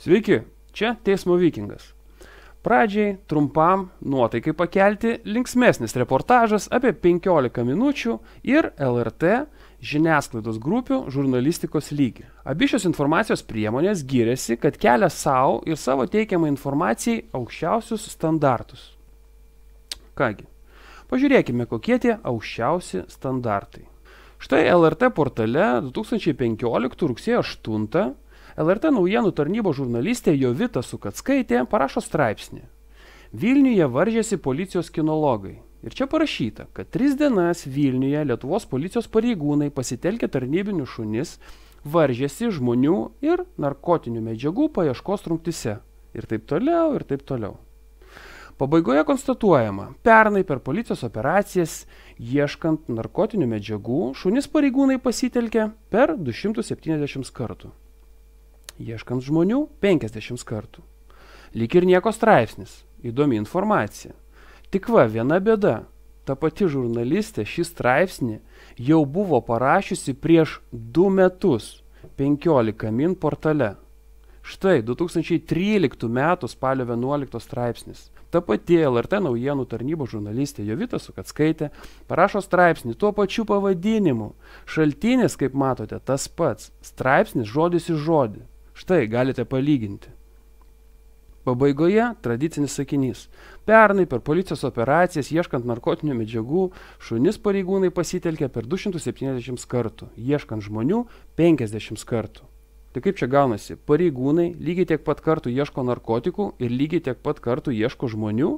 Sveiki, čia Teismo Vikingas. Pradžiai, trumpam, nuotaikai pakelti, linksmesnis reportažas apie 15 minučių ir LRT žiniasklaidos grupių žurnalistikos lygį. Abi šios informacijos priemonės giriasi, kad kelia savo ir savo teikiamą informacijai aukščiausius standartus. Kągi, pažiūrėkime, kokie tie aukščiausi standartai. Štai LRT portale 2015 rugsėjo 8 LRT naujienų tarnybos žurnalistė Jovita Sukackaitė parašo straipsnį. Vilniuje varžėsi policijos kinologai. Ir čia parašyta, kad 3 dienas Vilniuje Lietuvos policijos pareigūnai pasitelkę tarnybinius šunis varžėsi žmonių ir narkotinių medžiagų paieškos rungtyse. Ir taip toliau, ir taip toliau. Pabaigoje konstatuojama, pernai per policijos operacijas ieškant narkotinių medžiagų šunis pareigūnai pasitelkė per 270 kartų. Ieškant žmonių 50 kartų. Lyg ir nieko straipsnis, įdomi informacija. Tik va, viena bėda. Ta pati žurnalistė šį straipsnį jau buvo parašiusi prieš 2 metus 15 min portale. Štai 2013 metų spalio 11 straipsnis. Ta pati LRT naujienų tarnybos žurnalistė Jovita Sukackaitė parašo straipsnį tuo pačiu pavadinimu. Šaltinis, kaip matote, tas pats. Straipsnis žodis į žodį. Štai galite palyginti. Pabaigoje tradicinis sakinys. Pernai per policijos operacijas ieškant narkotinių medžiagų šunis pareigūnai pasitelkė per 270 kartų, ieškant žmonių 50 kartų. Tai kaip čia gaunasi? Pareigūnai lygiai tiek pat kartų ieško narkotikų ir lygiai tiek pat kartų ieško žmonių?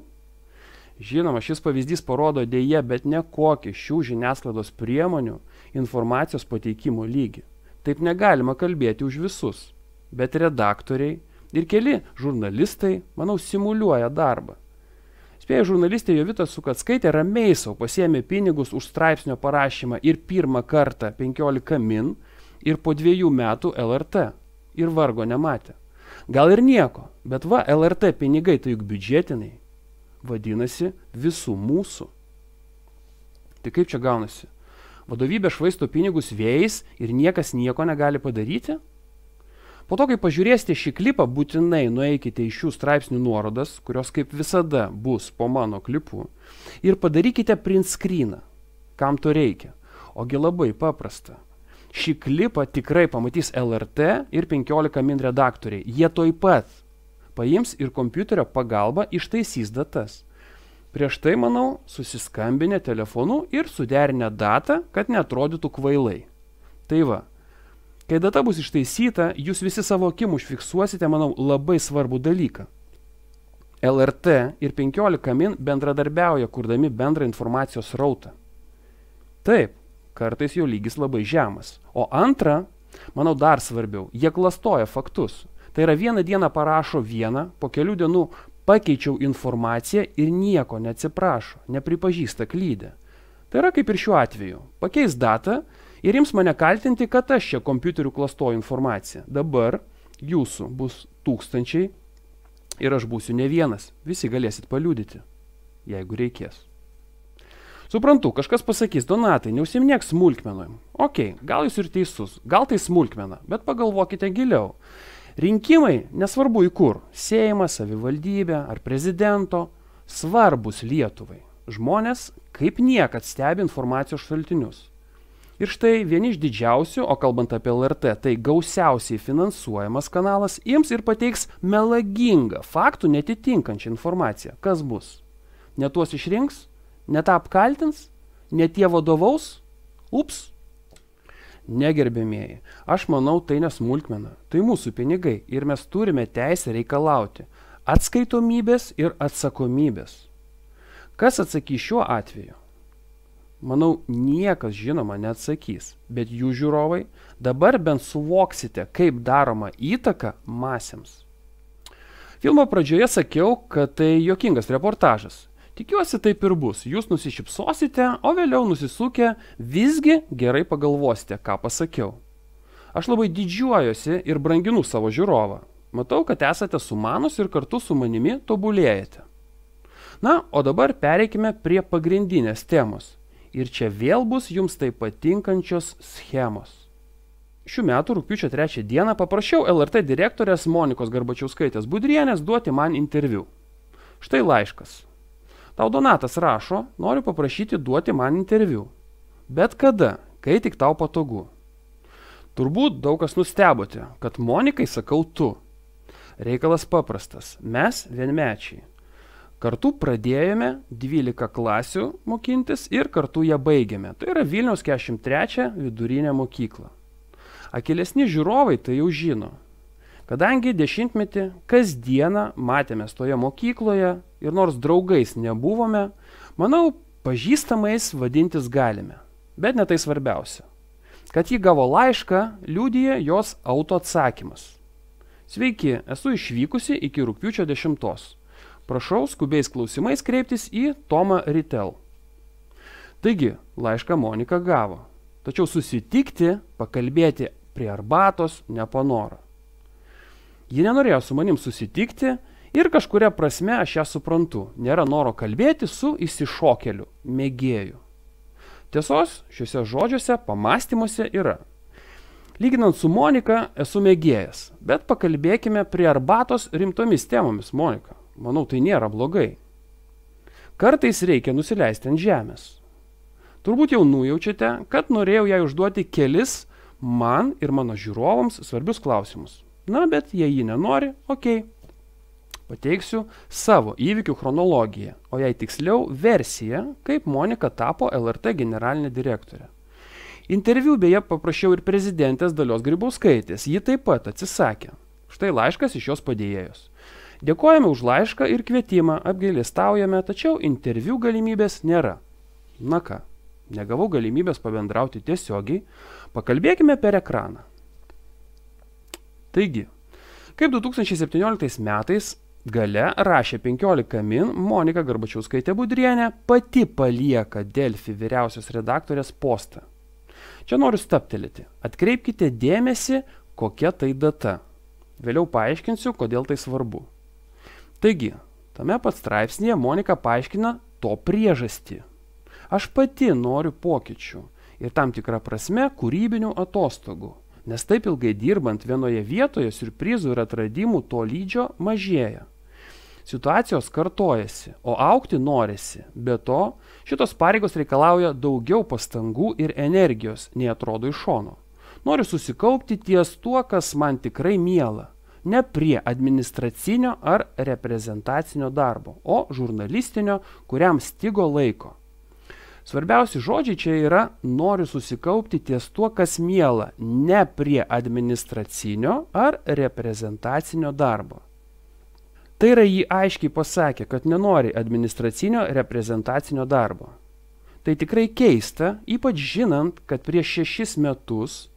Žinoma, šis pavyzdys parodo deja, bet ne kokį šių žiniasklaidos priemonių informacijos pateikimo lygį. Taip negalima kalbėti už visus. Bet redaktoriai ir keli žurnalistai, manau, simuliuoja darbą. Spėja, žurnalistė Jovita Sukackaitė ramiai savo pasiėmė pinigus už straipsnio parašymą ir pirmą kartą 15 min ir po 2 metų LRT ir vargo nematė. Gal ir nieko, bet va, LRT pinigai tai juk biudžetiniai. Vadinasi, visų mūsų. Tai kaip čia gaunasi? Vadovybė švaisto pinigus vėjais ir niekas nieko negali padaryti? Po to, kai pažiūrėsite šį klipą, būtinai nueikite į šių straipsnių nuorodas, kurios kaip visada bus po mano klipu, ir padarykite print screeną. Kam to reikia? Ogi labai paprasta. Šį klipą tikrai pamatys LRT ir 15 min redaktoriai. Jie toj pat paims ir kompiuterio pagalba ištaisys datas. Prieš tai, manau, susiskambinę telefonu ir suderinę datą, kad neatrodytų kvailai. Tai va. Kai data bus ištaisyta, jūs visi savo akim užfiksuosite, manau, labai svarbų dalyką. LRT ir 15 min bendradarbiauja, kurdami bendrą informacijos srautą. Taip, kartais jo lygis labai žemas. O antra, manau, dar svarbiau, jie klastoja faktus. Tai yra vieną dieną parašo vieną, po kelių dienų pakeičiau informaciją ir nieko neatsiprašo, nepripažįsta klydę. Tai yra kaip ir šiuo atveju. Pakeis datą ir ims mane kaltinti, kad aš čia kompiuteriu klastoju informaciją. Dabar jūsų bus 1000 ir aš būsiu ne vienas. Visi galėsit paliudyti, jeigu reikės. Suprantu, kažkas pasakys, Donatai, neužsiminėk smulkmenom. Ok, gal jūs ir teisus, gal tai smulkmena, bet pagalvokite giliau. Rinkimai, nesvarbu į kur, Seimas, savivaldybė ar prezidento, svarbus Lietuvai. Žmonės kaip niekad stebi informacijos šaltinius. Ir štai vieni iš didžiausių, o kalbant apie LRT, tai gausiausiai finansuojamas kanalas, ims ir pateiks melagingą, faktų netitinkančią informaciją. Kas bus? Ne tuos išrinks? Ne tą apkaltins? Ne tie vadovaus? Ups! Negerbėmieji, aš manau, tai nesmulkmena. Tai mūsų pinigai ir mes turime teisę reikalauti atskaitomybės ir atsakomybės. Kas atsakys šiuo atveju? Manau, niekas žinoma neatsakys, bet jų žiūrovai dabar bent suvoksite, kaip daroma įtaka masėms. Filmo pradžioje sakiau, kad tai juokingas reportažas. Tikiuosi taip ir bus. Jūs nusišypsosite, o vėliau nusisukę visgi gerai pagalvosite, ką pasakiau. Aš labai didžiuojuosi ir branginu savo žiūrovą. Matau, kad esate sumanus ir kartu su manimi tobulėjate. Na, o dabar pereikime prie pagrindinės temos. Ir čia vėl bus jums tai patinkančios schemos. šių metų rugpjūčio 3 dieną paprašiau LRT direktorės Monikos Garbačiauskaitės Budrienės duoti man interviu. Štai laiškas. Tau Donatas rašo, noriu paprašyti duoti man interviu. Bet kada, kai tik tau patogu. Turbūt daug kas nustebote, kad Monikai sakau tu. Reikalas paprastas, mes vienmečiai. Kartu pradėjome 12 klasių mokintis ir kartu ją baigėme. Tai yra Vilniaus 43 vidurinė mokykla. Akilesni žiūrovai tai jau žino. Kadangi 10-metį kasdieną matėmės toje mokykloje ir nors draugais nebuvome, manau, pažįstamais vadintis galime. Bet ne tai svarbiausia. Kad ji gavo laišką, liudija jos autoatsakymas. Sveiki, esu išvykusi iki rugpjūčio 10. Prašau skubiais klausimais kreiptis į Tomą Ritel. Taigi, laišką Monika gavo. Tačiau susitikti, pakalbėti prie arbatos nepanoro. Ji nenorėjo su manim susitikti ir kažkuria prasme aš ją suprantu. Nėra noro kalbėti su išsišokėliu, mėgėju. Tiesos šiuose žodžiuose, pamąstymuose yra. Lyginant su Monika, esu mėgėjas, bet pakalbėkime prie arbatos rimtomis temomis, Monika. Manau, tai nėra blogai. Kartais reikia nusileisti ant žemės. Turbūt jau nujaučiate, kad norėjau jai užduoti kelis man ir mano žiūrovams svarbius klausimus. Na, bet jei ji nenori, okei. Pateiksiu savo įvykių chronologiją, o jei tiksliau versiją, kaip Monika tapo LRT generalinė direktorė. Interviu beje paprašiau ir prezidentės Dalios Grybauskaitės, ji taip pat atsisakė. Štai laiškas iš jos padėjėjos. Dėkojame už laišką ir kvietimą, apgailestaujame, tačiau interviu galimybės nėra. Na ką, negavau galimybės pabendrauti tiesiogiai, pakalbėkime per ekraną. Taigi, kaip 2017 metais gale rašė 15 min, Monika Garbačiauskaitė Budrienė pati palieka Delfi vyriausios redaktorės postą. Čia noriu stabtelėti. Atkreipkite dėmesį, kokia tai data. Vėliau paaiškinsiu, kodėl tai svarbu. Taigi, tame pat straipsnėje Monika paaiškina to priežastį. Aš pati noriu pokyčių ir tam tikrą prasme kūrybinių atostogų. Nes taip ilgai dirbant vienoje vietoje siurprizų ir atradimų to lygio mažėja. Situacijos kartojasi, o augti norisi. Be to, šitos pareigos reikalauja daugiau pastangų ir energijos, nei atrodo iš šono. Noriu susikaupti ties tuo, kas man tikrai miela. Ne prie administracinio ar reprezentacinio darbo, o žurnalistinio, kuriam stigo laiko. Svarbiausi žodžiai čia yra noriu susikaupti ties tuo, kas miela, ne prie administracinio ar reprezentacinio darbo. Tai yra jį aiškiai pasakė, kad nenori administracinio reprezentacinio darbo. Tai tikrai keista, ypač žinant, kad prieš 6 metus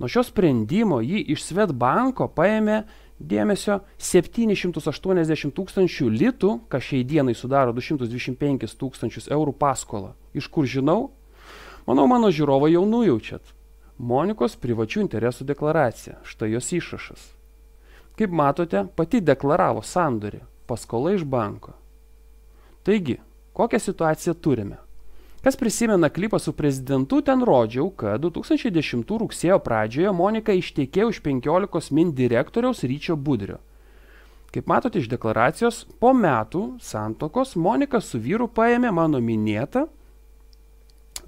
nuo šio sprendimo jį iš Swedbanko paėmė dėmesio 780 000 litų, kas šiai dienai sudaro 225 000 eurų paskolą. Iš kur žinau? Manau, mano žiūrovai jau nujaučiat. Monikos privačių interesų deklaracija. Štai jos išrašas. Kaip matote, pati deklaravo sandorį, paskola iš banko. Taigi, kokią situaciją turime? Kas prisimena klipą su prezidentu, ten rodžiau, kad 2010 rugsėjo pradžioje Monika ištekėjo už 15 min direktoriaus Ryčio Budrio. Kaip matote iš deklaracijos, po metų santuokos Monika su vyru paėmė mano minėtą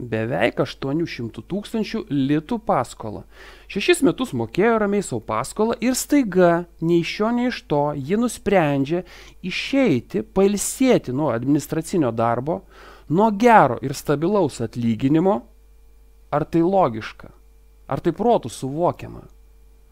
beveik 800 000 litų paskolą. 6 metus mokėjo ramiai savo paskolą ir staiga, nei iš šio, nei iš to, ji nusprendžia išeiti, pailsėti nuo administracinio darbo, nuo gero ir stabilaus atlyginimo. Ar tai logiška? Ar tai protų suvokiama?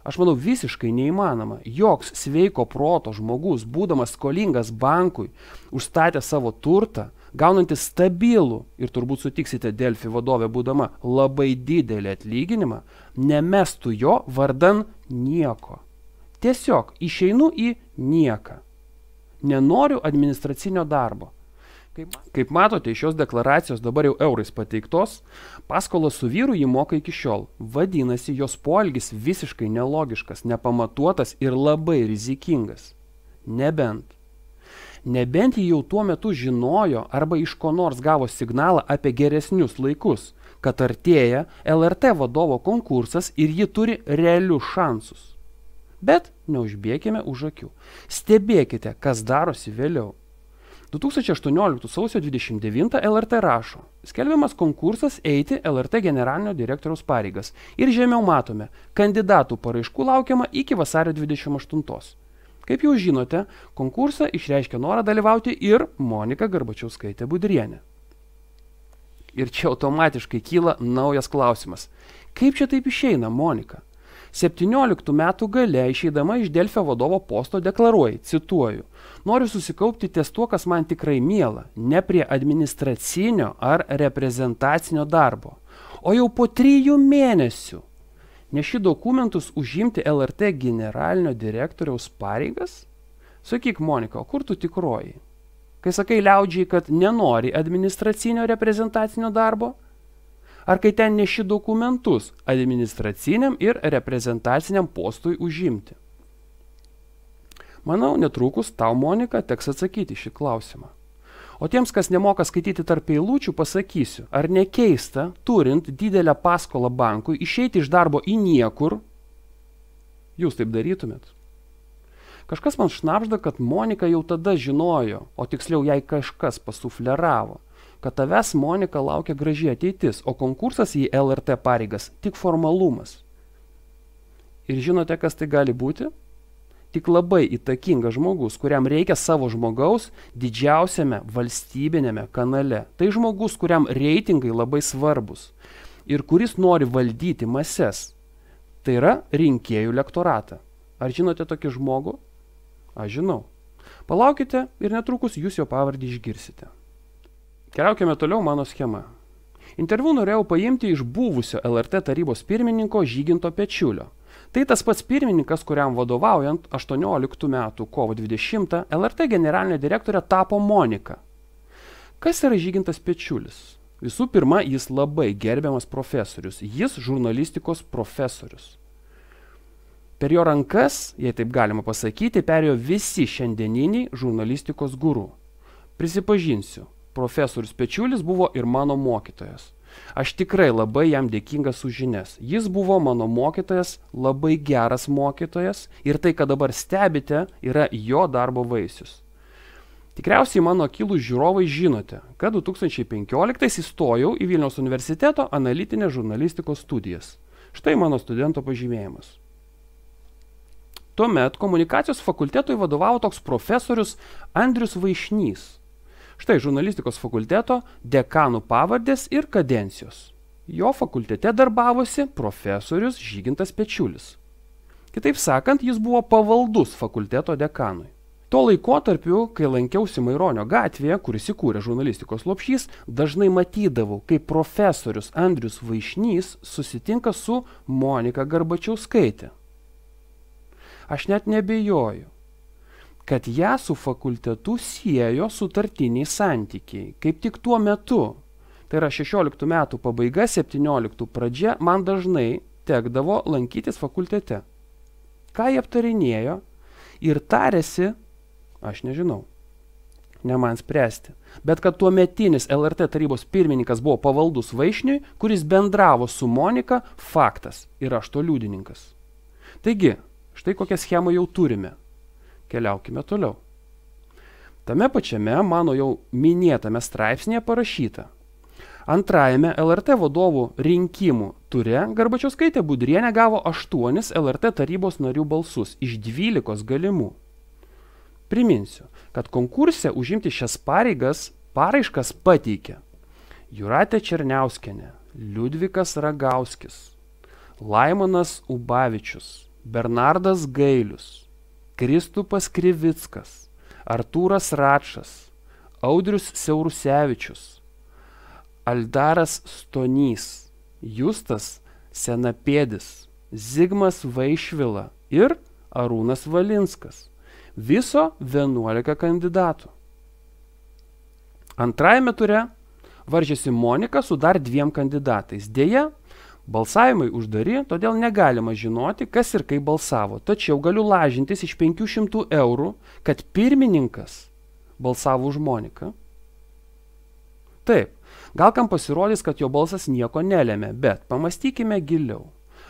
Aš manau, visiškai neįmanoma. Joks sveiko proto žmogus, būdamas skolingas bankui, užstatė savo turtą, gaunantis stabilų ir turbūt sutiksite Delfi vadovė būdama labai didelį atlyginimą, nemestų jo vardan nieko. Tiesiog išeinu į nieką. Nenoriu administracinio darbo. Kaip matote, iš šios deklaracijos dabar jau eurais pateiktos, paskolą su vyru jį moka iki šiol. Vadinasi, jos poelgis visiškai nelogiškas, nepamatuotas ir labai rizikingas. Nebent ji jau tuo metu žinojo arba iš ko nors gavo signalą apie geresnius laikus, kad artėja LRT vadovo konkursas ir ji turi realius šansus. Bet neužbėkime už akių. Stebėkite, kas darosi vėliau. 2018 sausio 29 LRT rašo, skelbiamas konkursas eiti LRT generalinio direktoriaus pareigas. Ir žemiau matome, kandidatų paraiškų laukiama iki vasario 28. Kaip jau žinote, konkursą išreiškė norą dalyvauti ir Monika Garbačiauskaitė Budrienė. Ir čia automatiškai kyla naujas klausimas. Kaip čia taip išeina, Monika? 17 metų gale išeidama iš Delfio vadovo posto deklaruoji, cituoju, noriu susikaupti ties tuo, kas man tikrai miela, ne prie administracinio ar reprezentacinio darbo. O jau po 3 mėnesių neši dokumentus užimti LRT generalinio direktoriaus pareigas? Sakyk, Monika, o kur tu tikroji? Kai sakai liaudžiai, kad nenori administracinio reprezentacinio darbo? Ar kai ten neši dokumentus administraciniam ir reprezentaciniam postui užimti? Manau, netrukus tau, Monika, teks atsakyti šį klausimą. O tiems, kas nemoka skaityti tarp eilučių, pasakysiu, ar nekeista, turint didelę paskolą bankui, išeiti iš darbo į niekur? Jūs taip darytumėt? Kažkas man šnabžda, kad Monika jau tada žinojo, o tiksliau jai kažkas pasufleravo, kad tavęs, Monika, laukia graži ateitis, o konkursas į LRT pareigas tik formalumas. Ir žinote, kas tai gali būti? Tik labai įtakingas žmogus, kuriam reikia savo žmogaus didžiausiame valstybinėme kanale. Tai žmogus, kuriam reitingai labai svarbus ir kuris nori valdyti mases. Tai yra rinkėjų lektoratą. Ar žinote tokį žmogų? Aš žinau. Palaukite ir netrukus jūs jo pavardį išgirsite. Keliaukime toliau mano schema. Interviu norėjau paimti iš buvusio LRT tarybos pirmininko Žyginto Pečiulio. Tai tas pats pirmininkas, kuriam vadovaujant 18 metų kovo 20 LRT generalinė direktorė tapo Monika. Kas yra Žygintas Pečiulis? Visų pirma, jis labai gerbiamas profesorius. Jis žurnalistikos profesorius. Per jo rankas, jei taip galima pasakyti, perėjo visi šiandieniniai žurnalistikos guru. Prisipažinsiu, profesorius Pečiulis buvo ir mano mokytojas. Aš tikrai labai jam dėkingas už žinias. Jis buvo mano mokytojas, labai geras mokytojas ir tai, ką dabar stebite, yra jo darbo vaisius. Tikriausiai mano akylūs žiūrovai žinote, kad 2015 įstojau į Vilniaus universiteto analitinės žurnalistikos studijas. Štai mano studento pažymėjimas. Tuomet komunikacijos fakultetui vadovavo toks profesorius Andrius Vaišnys. Štai žurnalistikos fakulteto dekanų pavardės ir kadencijos. Jo fakultete darbavosi profesorius Žygintas Pečiulis. Kitaip sakant, jis buvo pavaldus fakulteto dekanui. Tuo laikotarpiu, kai lankiausi Maironio gatvėje, kuris įkūrė žurnalistikos lopšys, dažnai matydavau, kaip profesorius Andrius Vaišnys susitinka su Monika Garbačiauskaitė. Aš net nebejoju, kad ją su fakultetu siejo sutartiniai santykiai. Kaip tik tuo metu, tai yra 16 metų pabaiga, 17 pradžia, man dažnai tekdavo lankytis fakultete. Ką jie aptarinėjo ir tarėsi, aš nežinau, ne man spręsti. Bet kad tuometinis LRT tarybos pirmininkas buvo pavaldus Vaišniui, kuris bendravo su Monika, faktas ir aš to liudininkas. Taigi, štai kokią schemą jau turime. Keliaukime toliau. Tame pačiame mano jau minėtame straipsnėje parašyta. Antrajame LRT vadovų rinkimų ture Garbačiauskaitė Budrienė gavo 8 LRT tarybos narių balsus iš 12 galimų. Priminsiu, kad konkurse užimti šias paraiškas pateikė Jūratė Černiauskienė, Liudvikas Ragauskis, Laimonas Ubavičius, Bernardas Gailius, Kristupas Krivickas, Artūras Račas, Audrius Siaurusevičius, Aldaras Stonys, Justas Senapėdis, Zigmas Vaišvila ir Arūnas Valinskas. Viso 11 kandidatų. Antrajame ture varžėsi Monika su dar 2 kandidatais. Deja, balsavimai uždari, todėl negalima žinoti, kas ir kaip balsavo. Tačiau galiu lažintis iš 500 eurų, kad pirmininkas balsavo už Moniką. Taip, Gal kam pasirodys, kad jo balsas nieko nelėmė, bet pamastykime giliau.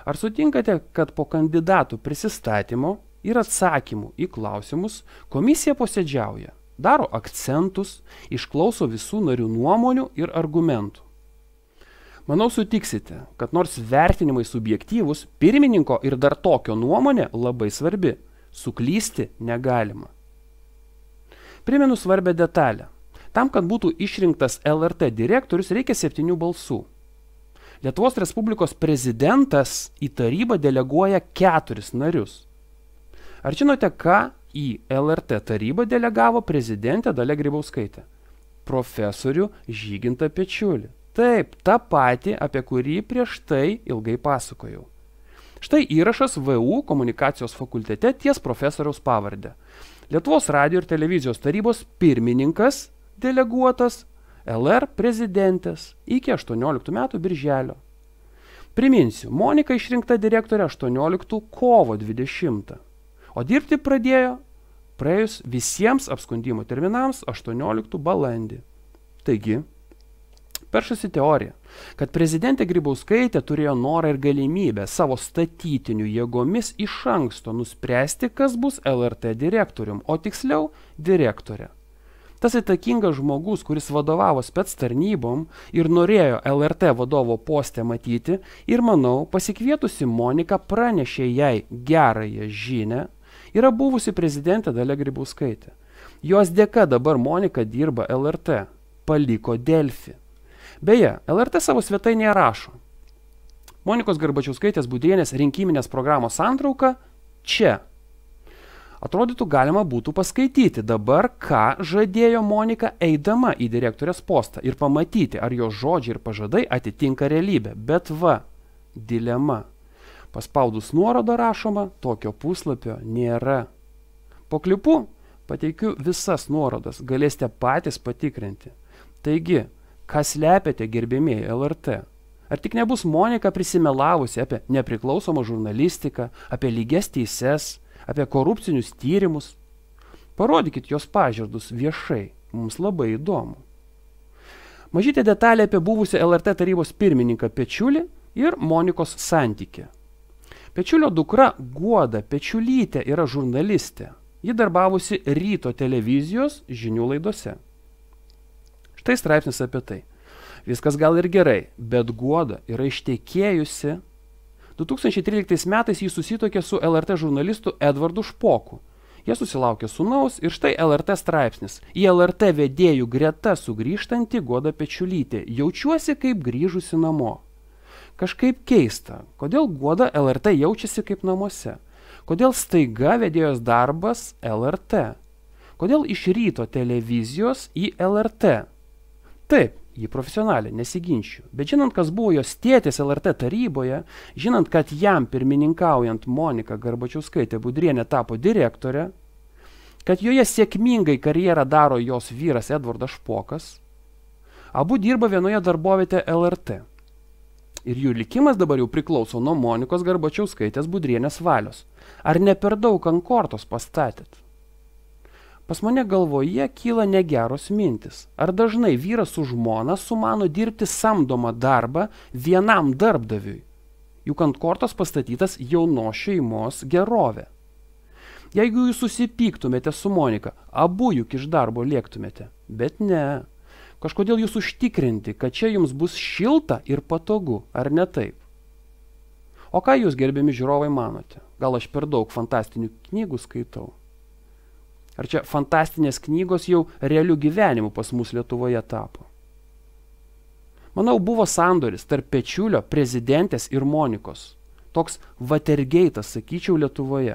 Ar sutinkate, kad po kandidatų prisistatymo ir atsakymų į klausimus komisija posėdžiauja, daro akcentus, išklauso visų narių nuomonių ir argumentų? Manau, sutiksite, kad nors vertinimai subjektyvūs, pirmininko ir dar tokio nuomonė labai svarbi. Suklysti negalima. Primenu svarbią detalę. Tam, kad būtų išrinktas LRT direktorius, reikia 7 balsų. Lietuvos Respublikos prezidentas į tarybą deleguoja 4 narius. Ar žinote, ką į LRT tarybą delegavo prezidentė Dalia Grybauskaitė? Profesorių Žygintą Pečiulį. Taip, tą patį, apie kurį prieš tai ilgai pasakojau. Štai įrašas VU komunikacijos fakultete ties profesoriaus pavardę. Lietuvos radijo ir televizijos tarybos pirmininkas deleguotas LR prezidentės iki 18 metų birželio. Priminsiu, Monika išrinkta direktorė 18 kovo 20, o dirbti pradėjo praėjus visiems apskundimo terminams 18 balandį. Taigi, peršasi teorija, kad prezidentė Grybauskaitė turėjo norą ir galimybę savo statytinių jėgomis iš anksto nuspręsti, kas bus LRT direktorium, o tiksliau direktorė. Tas įtakingas žmogus, kuris vadovavo spec tarnybom ir norėjo LRT vadovo poste matyti ir, manau, pasikvietusi Moniką pranešė jai gerąją žinią, yra buvusi prezidentė Dalia Grybauskaitė. Jos dėka dabar Monika dirba LRT, paliko Delfi. Beje, LRT savo svetainėje rašo: Monikos Garbačiauskaitės Budrienės rinkiminės programos santrauka čia. Atrodytų, galima būtų paskaityti dabar, ką žadėjo Monika eidama į direktorės postą ir pamatyti, ar jos žodžiai ir pažadai atitinka realybę. Bet va, dilema. Paspaudus nuorodą rašoma, tokio puslapio nėra. Po klipu pateikiu visas nuorodas, galėsite patys patikrinti. Taigi, ką slepiate, gerbėmieji LRT? Ar tik nebus Monika prisimelavusi apie nepriklausomą žurnalistiką, apie lygias teises, apie korupcinius tyrimus? Parodykit jos pažadus viešai, mums labai įdomu. Mažytė detalė apie buvusią LRT tarybos pirmininką Pečiulį ir Monikos santykį. Pečiulio dukra Guoda Pečiulytė yra žurnalistė. Ji darbavusi Ryto televizijos žinių laidose. Štai straipsnis apie tai. Viskas gal ir gerai, bet Guoda yra ištekėjusi. 2013 metais jis susituokė su LRT žurnalistu Edvardu Špoku. Jie susilaukė sūnaus ir štai LRT straipsnis. Į LRT vedėjų greta sugrįžtanti Guoda Pečiulytė. Jaučiuosi kaip grįžusi namo. Kažkaip keista, kodėl Guoda LRT jaučiasi kaip namuose. Kodėl staiga vedėjos darbas LRT. Kodėl iš Ryto televizijos į LRT. Taip, ji profesionalė, nesiginčiu. Bet žinant, kas buvo jos tėtis LRT taryboje, žinant, kad jam pirmininkaujant Monika Garbačiauskaitė Budrienė tapo direktorė, kad joje sėkmingai karjerą daro jos vyras Edvardas Špokas, abu dirba vienoje darbovietėje LRT. Ir jų likimas dabar jau priklauso nuo Monikos Garbačiauskaitės Budrienės valios. Ar ne per daug ant kortos pastatėt? Pas mane galvoje kyla negeros mintis. Ar dažnai vyras su žmona sumano dirbti samdomą darbą vienam darbdaviui? Juk ant kortos pastatytas jaunos šeimos gerovė. Jeigu jūs susipyktumėte su Monika, abu juk iš darbo lėktumėte. Bet ne. Kažkodėl jūs užtikrinti, kad čia jums bus šilta ir patogu, ar ne taip? O ką jūs, gerbiami žiūrovai, manote? Gal aš per daug fantastinių knygų skaitau? Ar čia fantastinės knygos jau realių gyvenimų pas mus Lietuvoje tapo? Manau, buvo sandoris tarp Pečiulio, prezidentės ir Monikos. Toks Watergate'as, sakyčiau, Lietuvoje.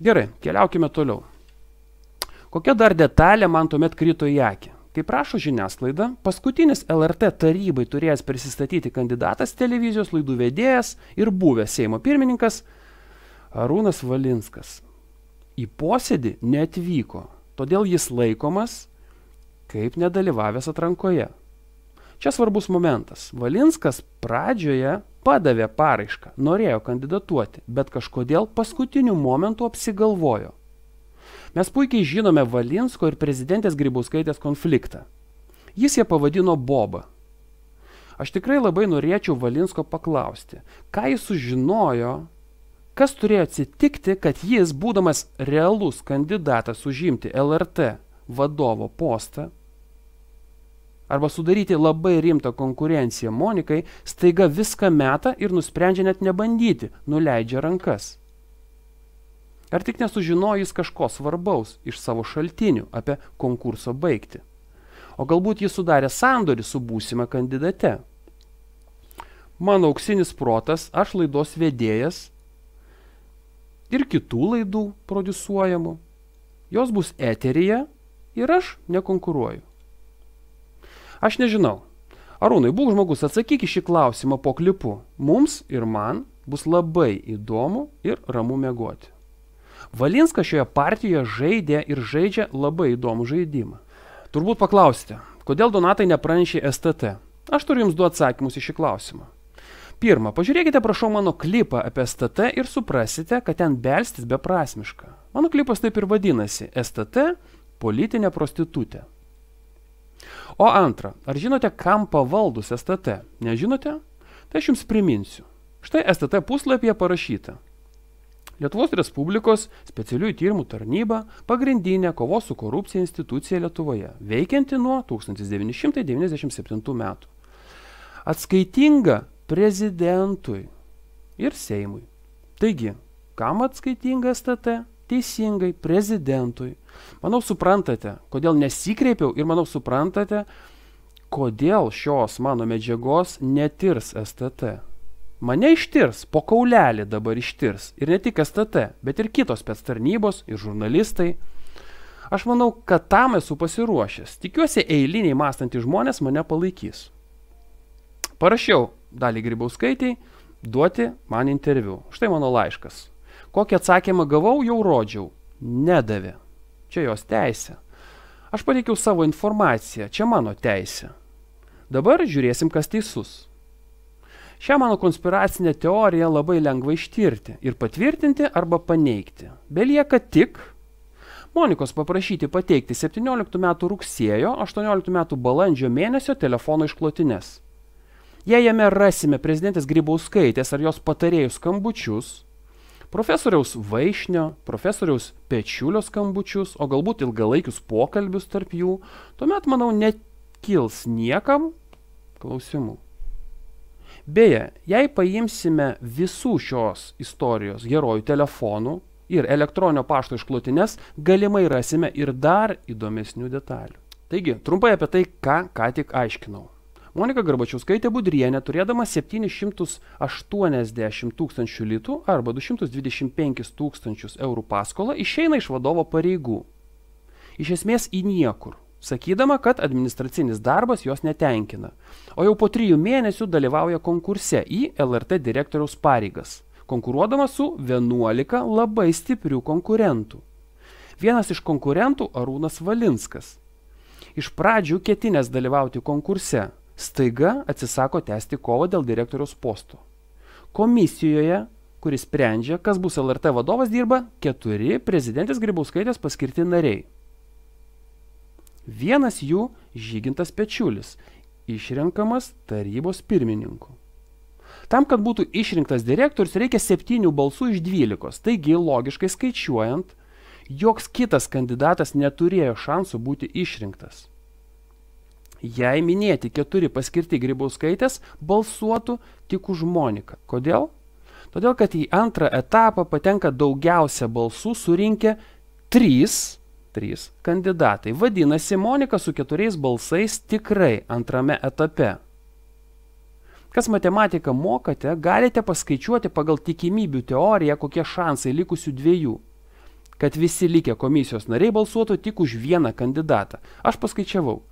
Gerai, keliaukime toliau. Kokia dar detalė man tuomet krito į akį? Kaip rašo žiniasklaida, paskutinis LRT tarybai turėjęs prisistatyti kandidatas televizijos laidų vedėjas ir buvęs Seimo pirmininkas Arūnas Valinskas. Į posėdį neatvyko, todėl jis laikomas kaip nedalyvavęs atrankoje. Čia svarbus momentas. Valinskas pradžioje padavė paraišką, norėjo kandidatuoti, bet kažkodėl paskutiniu momentu apsigalvojo. Mes puikiai žinome Valinsko ir prezidentės Grybauskaitės konfliktą. Jis ją pavadino Boba. Aš tikrai labai norėčiau Valinsko paklausti, ką jis sužinojo, kas turėjo atsitikti, kad jis, būdamas realus kandidatas užimti LRT vadovo postą, arba sudaryti labai rimtą konkurenciją Monikai, staiga viską meta ir nusprendžia net nebandyti, nuleidžia rankas. Ar tik nesužinojus kažko svarbaus iš savo šaltinių apie konkurso baigtį? O galbūt jis sudarė sandorį su būsima kandidate. Mano auksinis protas, aš laidos vedėjas ir kitų laidų prodiusuojamų. Jos bus eteryje ir aš nekonkuruoju. Aš nežinau. Arūnai, būk žmogus, atsakyk į šį klausimą po klipu. Mums ir man bus labai įdomu ir ramu miegoti. Valinskas šioje partijoje žaidė ir žaidžia labai įdomų žaidimą. Turbūt paklausite, kodėl Donatai nepranešė STT? Aš turiu jums du atsakymus į šį klausimą. Pirma, pažiūrėkite prašau mano klipą apie STT ir suprasite, kad ten belstis beprasmiška. Mano klipas taip ir vadinasi STT politinė prostitutė. O antra, ar žinote, kam pavaldus STT? Nežinote? Tai aš jums priminsiu. Štai STT puslapyje parašyta. Lietuvos Respublikos specialiųjų tyrimų tarnyba pagrindinė kovos su korupcija institucija Lietuvoje, veikianti nuo 1997 metų. Atskaitinga prezidentui ir Seimui. Taigi, kam atskaitinga STT? Teisingai, prezidentui. Manau, suprantate, kodėl nesikreipiau ir manau, suprantate, kodėl šios mano medžiagos netirs STT. Mane ištirs, po kaulelį dabar ištirs. Ir ne tik STT, bet ir kitos spectarnybos ir žurnalistai. Aš manau, kad tam esu pasiruošęs. Tikiuosi, eiliniai mąstantys žmonės mane palaikys. Parašiau Daliai Grybauskaitei duoti man interviu. Štai mano laiškas. Kokį atsakymą gavau, jau rodžiau. Nedavė. Čia jos teisė. Aš pateikiau savo informaciją. Čia mano teisė. Dabar žiūrėsim, kas teisus. Šią mano konspiracinę teoriją labai lengva ištirti ir patvirtinti arba paneigti. Belieka tik Monikos paprašyti pateikti 17 metų rugsėjo, 18 metų balandžio mėnesio telefono išklotines. Jei jame rasime prezidentės Grybauskaitės ar jos patarėjų skambučius, profesoriaus Vaišnio, profesoriaus Pečiulio skambučius, o galbūt ilgalaikius pokalbius tarp jų, tuomet, manau, nekils niekam klausimų. Beje, jei paimsime visų šios istorijos herojų telefonų ir elektroninio pašto išklotines, galimai rasime ir dar įdomesnių detalių. Taigi, trumpai apie tai, ką tik aiškinau. Monika Garbačiauskaitė Budrienė, turėdama 780 tūkstančių litų arba 225 tūkstančius eurų paskolą, išeina iš vadovo pareigų. Iš esmės į niekur. Sakydama, kad administracinis darbas jos netenkina, o jau po 3 mėnesių dalyvauja konkurse į LRT direktoriaus pareigas, konkuruodama su 11 labai stiprių konkurentų. Vienas iš konkurentų Arūnas Valinskas. Iš pradžių ketinęs dalyvauti konkurse, staiga atsisako tęsti kovą dėl direktoriaus posto. Komisijoje, kuris sprendžia, kas bus LRT vadovas, dirba 4 prezidentės Grybauskaitės paskirti nariai. Vienas jų Žygintas Pečiulis, išrenkamas tarybos pirmininku. Tam, kad būtų išrinktas direktorius, reikia 7 balsų iš 12, taigi logiškai skaičiuojant, joks kitas kandidatas neturėjo šansų būti išrinktas. Jei minėti 4 paskirti Grybauskaitės balsuotų tik už Moniką. Kodėl? Todėl, kad į antrą etapą patenka daugiausia balsų surinkę 3 kandidatai. Vadinasi, Monika su 4 balsais tikrai antrame etape. Kas matematiką mokate, galite paskaičiuoti pagal tikimybių teoriją, kokie šansai likusių 2, kad visi likę komisijos nariai balsuotų tik už vieną kandidatą. Aš paskaičiavau.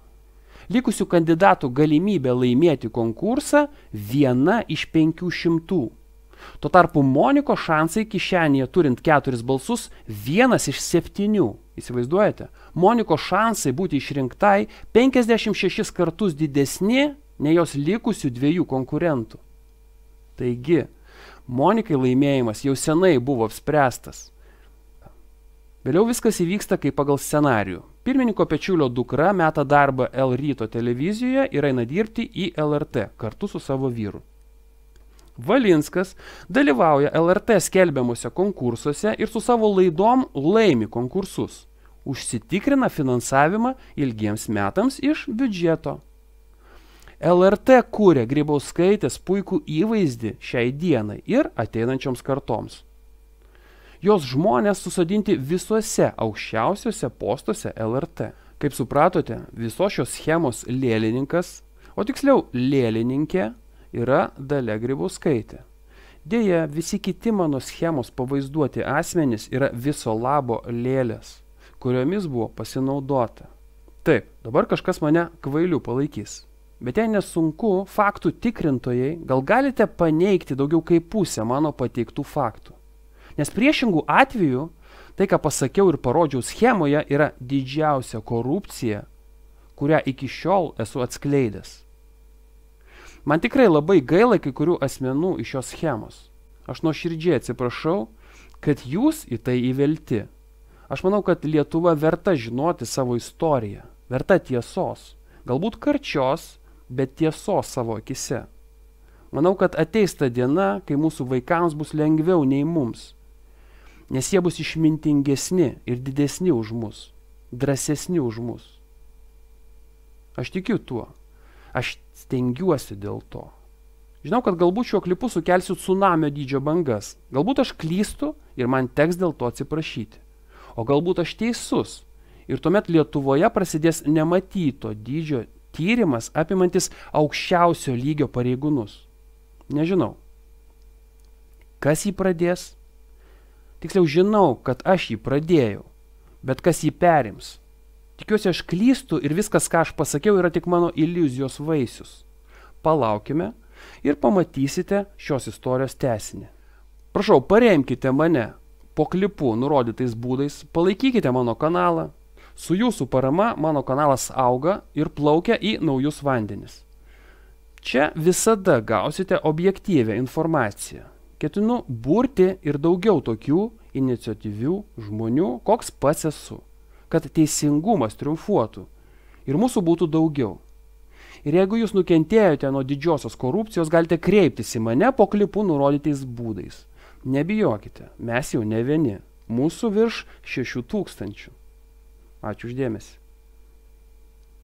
Likusių kandidatų galimybė laimėti konkursą 1 iš 500. Tuo tarpu Moniko šansai kišenėje turint 4 balsus 1 iš 7. Įsivaizduojate? Moniko šansai būti išrinktai 56 kartus didesni nei jos likusių 2 konkurentų. Taigi, Monikai laimėjimas jau senai buvo apspręstas. Vėliau viskas įvyksta kaip pagal scenarijų. Pirmininko Pečiulio dukra meta darbą L ryto televizijoje ir eina dirbti į LRT kartu su savo vyru. Valinskas dalyvauja LRT skelbiamuose konkursuose ir su savo laidom laimi konkursus. Užsitikrina finansavimą ilgiems metams iš biudžeto. LRT kūrė Grybauskaitės puikų įvaizdį šiai dienai ir ateinančioms kartoms. Jos žmonės susodinti visuose aukščiausiuose postuose LRT. Kaip supratote, visos šios schemos lėlininkas, o tiksliau lėlininkė, yra Dalia Grybauskaitė. Deja, visi kiti mano schemos pavaizduoti asmenys yra viso labo lėlės, kuriomis buvo pasinaudota. Taip, dabar kažkas mane kvailiu palaikys. Bet jei nesunku, faktų tikrintojai, gal galite paneigti daugiau kaip pusę mano pateiktų faktų. Nes priešingų atveju, tai ką pasakiau ir parodžiau schemoje, yra didžiausia korupcija, kurią iki šiol esu atskleidęs. Man tikrai labai gaila kai kurių asmenų iš šios schemos. Aš nuoširdžiai atsiprašau, kad jūs į tai įvelti. Aš manau, kad Lietuva verta žinoti savo istoriją, verta tiesos, galbūt karčios, bet tiesos savo akise. Manau, kad ateis ta diena, kai mūsų vaikams bus lengviau nei mums, nes jie bus išmintingesni ir didesni už mus, drąsesni už mus. Aš tikiu tuo. Aš stengiuosi dėl to. Žinau, kad galbūt šiuo klipu sukelsiu tsunamio dydžio bangas. Galbūt aš klystu ir man teks dėl to atsiprašyti. O galbūt aš teisus. Ir tuomet Lietuvoje prasidės nematyto dydžio tyrimas apimantis aukščiausio lygio pareigūnus. Nežinau. Kas jį pradės? Tiksliau žinau, kad aš jį pradėjau. Bet kas jį perims? Tikiuosi, aš klystu ir viskas, ką aš pasakiau, yra tik mano iliuzijos vaisius. Palaukime ir pamatysite šios istorijos tęsinį. Prašau, paremkite mane po klipu nurodytais būdais, palaikykite mano kanalą. Su jūsų parama mano kanalas auga ir plaukia į naujus vandenis. Čia visada gausite objektyvią informaciją. Ketinu burti ir daugiau tokių iniciatyvių žmonių, koks pats esu, kad teisingumas triumfuotų ir mūsų būtų daugiau. Ir jeigu jūs nukentėjote nuo didžiosios korupcijos, galite kreiptis į mane po klipu nurodytais būdais. Nebijokite, mes jau ne vieni. Mūsų virš 6000. Ačiū uždėmesi.